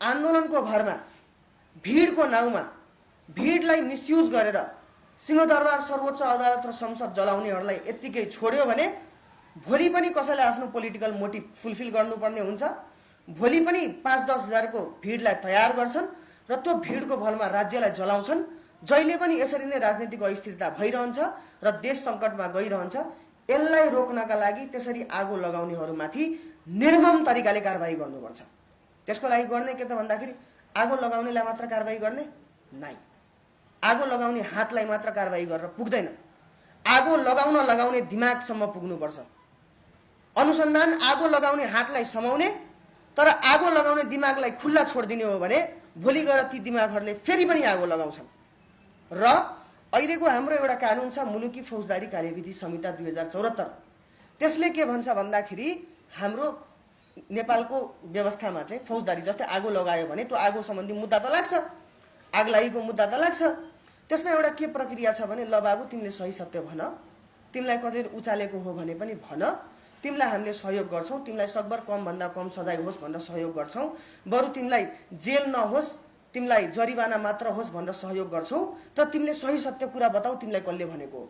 आन्दोलनको भरमा भिडको नाउँमा भिडलाई मिसयुज गरेर सिंहदरबार सर्वोच्च अदालत र संसद जलाउनेहरूलाई यत्तिकै छोड्यो भने भोलि पनि कसैले आफ्नो पोलिटिकल मोटिभ फुलफिल गर्नुपर्ने हुन्छ। भोलि पनि 5-10 हजारको भिडलाई तयार गर्छन् र त्यो भिडको बलमा राज्यलाई जलाउँछन्। जहिले पनि यसरी नै राजनीतिक अस्थिरता भइरहन्छ र देश सङ्कटमा गइरहन्छ। यसलाई रोक्नका लागि त्यसरी आगो लगाउनेहरूमाथि निर्मम तरिकाले कारबाही गर्नुपर्छ। त्यसको लागि गर्ने के त भन्दाखेरि आगो लगाउनेलाई मात्र कारबाही गर्ने नै, आगो लगाउने हातलाई मात्र कारबाही गरेर पुग्दैन, आगो लगाउने दिमागसम्म पुग्नुपर्छ। अनुसन्धान आगो लगाउने हातलाई समाउने तर आगो लगाउने दिमागलाई खुल्ला छोडिदिने हो भने भोलि गएर ती दिमागहरूले फेरि पनि आगो लगाउँछन्। र अहिलेको हाम्रो एउटा कानुन छ मुलुकी फौजदारी कार्यविधि संहिता 2074। त्यसले के भन्छ भन्दाखेरि हाम्रो नेपालको व्यवस्थामा चाहिँ फौजदारी जस्तै आगो लगायो भने त्यो आगो सम्बन्धी मुद्दा त लाग्छ, आगलागीको मुद्दा त लाग्छ। त्यसमा एउटा के प्रक्रिया छ भने ल बाबु तिमीले सही सत्य भन, तिमीलाई कतै उचालेको हो भने पनि भन, तिमीलाई हामीले सहयोग गर्छौँ, तिमीलाई सकभर कमभन्दा कम सजाय होस् भनेर सहयोग गर्छौँ, बरु तिमीलाई जेल नहोस् तिमीलाई जरिवाना मात्र होस् भनेर सहयोग गर्छौँ, तर तिमीले सही सत्य कुरा बताऊ तिमीलाई कसले भनेको हो।